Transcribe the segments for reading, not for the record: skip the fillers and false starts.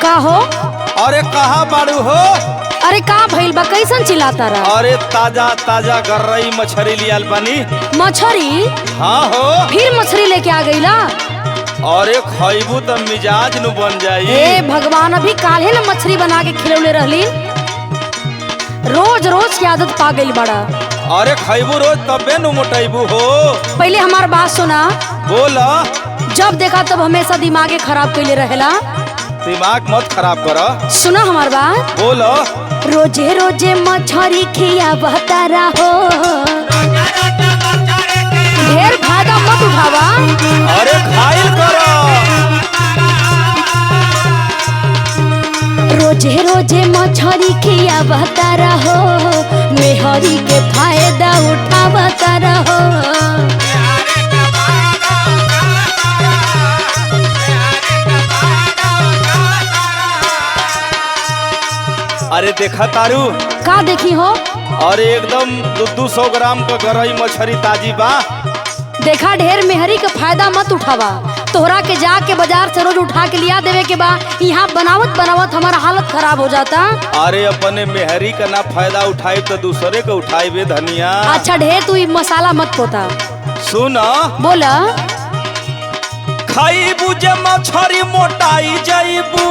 का हो? अरे कहाँ बाड़ू हो? अरे का भइल बा, कैसन चिल्लाता रहा? अरे ताजा ताजा गर्रई मछली लियाल बानी। मछरी? हाँ हो। फिर मछली लेके आ गईला? अरे खइबू तो मिजाज नु बन जाई। ए भगवान, अभी काल्हे न मछली बना के खिलौले रहली। रोज रोज की आदत पा गई बड़ा। अरे खइबू रोज तबे नु मोटाइबू हो। पहले हमार बात सुना। बोला। जब देखा तब हमेशा दिमागे खराब कैले रहेला। दिमाग मत खराब कर। सुना हमार बात। बोलो। रोजे रोजे मछरी खिया बहतारा हो, ढेर फायदा मत उठावा। अरे खाइल करो। रोजे रोजे मछरी खिया बहतारा हो, मेहरी के फायदा उठावता रहो। अरे देखा तारू। का देखी हो? अरे एकदम 200 ग्राम का गरई मछली ताजी बा। देखा, ढेर मेहरी के फायदा मत उठावा। तोहरा के जाके बाजार से रोज उठा के लिया देवे के बा। यहाँ बनावत बनावत हमारा हालत खराब हो जाता। अरे अपने मेहरी का ना फायदा उठाई तो दूसरे का उठाई बे धनिया। अच्छा ढेर तू मसाला मत पोता। सुना। बोला। खाइबू जे मछरी मोटाई जाइबू।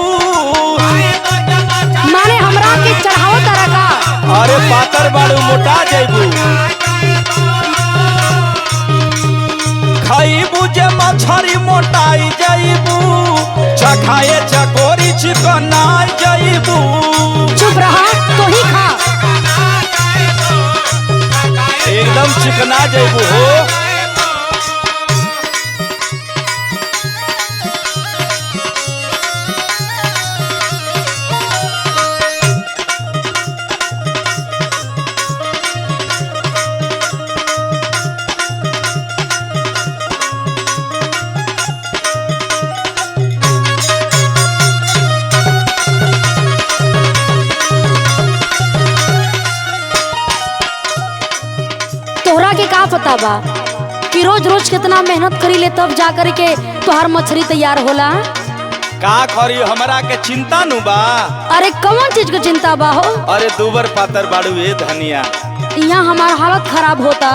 माने हमरा के चढ़ाओ तरह का। अरे पातर बाड़ू मोटा जाइबू। खाइबू जे मछरी मोटाई जाइबू। चखाए चकोरी चिकनाई जाइबू। चुप रहा, तो ही खा। एकदम चिकना जाइबू हो। तोहरा के का पता बा कि रोज रोज कितना मेहनत करी ले तब जा कर के तोहार मछली तैयार होला। का करी हमरा के चिंता नु बा। अरे कौन चीज की चिंता बा हो? अरे दूबर पातर बाड़ू ए धनिया। यहाँ हमारा हालत खराब होता।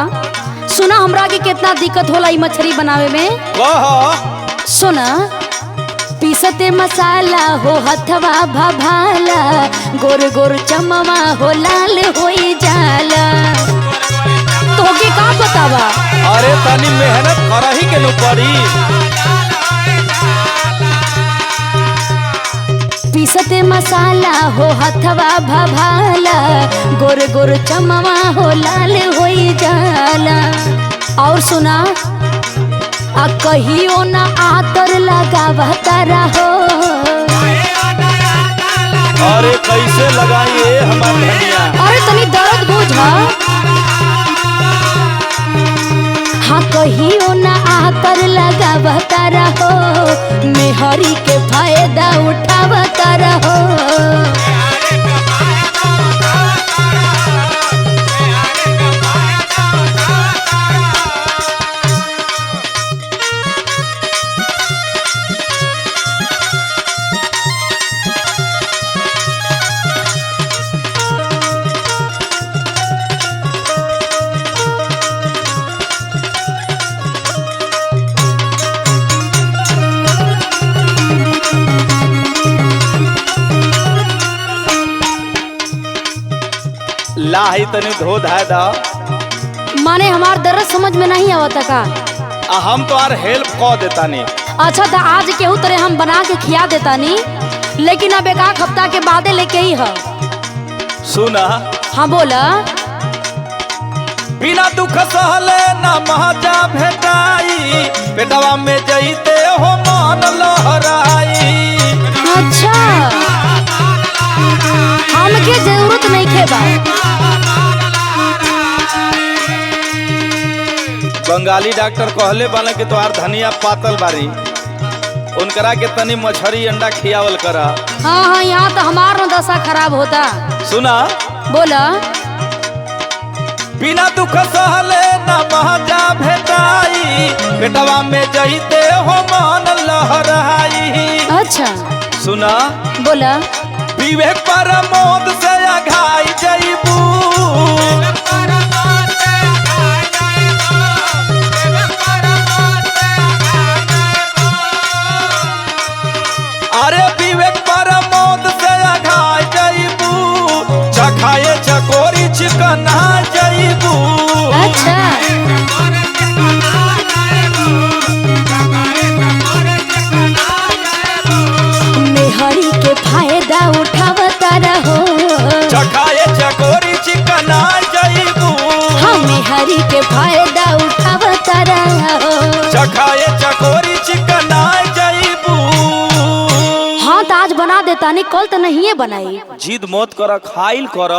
सुना, हमरा के कितना दिक्कत होला ई मछली बनावे में। कहो। सुना, पीसते मसाला हो हथवा भभाला, गोर गोर चमवा हो लाल होई जाला। तोके का पता बा? अरे तनी मेहनत करही के नु पड़ी। पीसते मसाला हो हथवा भभाला, गोर गोर चमवा हो लाल होई जाला। और सुना, आ कहियो ना आतर लगावता रहो। अरे कैसे लगाइए हमार धनिया। अरे तनी दर्द बुझा। हाँ कहियो ना आतर लगावता रहो, मेहरी के फायदा उठावता रहो। लाही तनी धो धाय दा। माने हमार दर्द समझ में नहीं आवता का? हम तो आर हेल्प कह देता नी। अच्छा तो आज केहू तरह हम बना के खिया देता नी, लेकिन अब एक हफ्ता के बादे लेके ही है। सुना। हाँ बोला। बिना दुख सहले ना महजा भेटाई, पेटवा में जईते हो मन लहराई। अच्छा, हमके जरूरत नहीं खेबा। बंगाली डॉक्टर कहले बाला कि तोहार धनिया पातल बारी, उनकरा के तनी मछरी अंडा खियावल करा। हाँ हाँ, यहाँ तो हमार न दशा खराब होता। सुना। बोला। बिना दुख सहले ना महजा भेटाई, पेटवा में जईते हो मन लहराई। अच्छा सुना बोला। विवेक प्रमोद से अघाई जईबू अरे विवेक प्रमोद से अघाई जईबू चखाए चकोरी चिकना जईबू। अच्छा मेहरी के फायदा उठावता रहो चखाए चकोरी चिकना जईबू। हाँ मेहरी के फायदा उठावता रहो चखाए चकोरी चिकना जईबू। हाँ तो आज बना देता नहीं कल तो नहीं बनाई। जिद मत कर खाइल कर।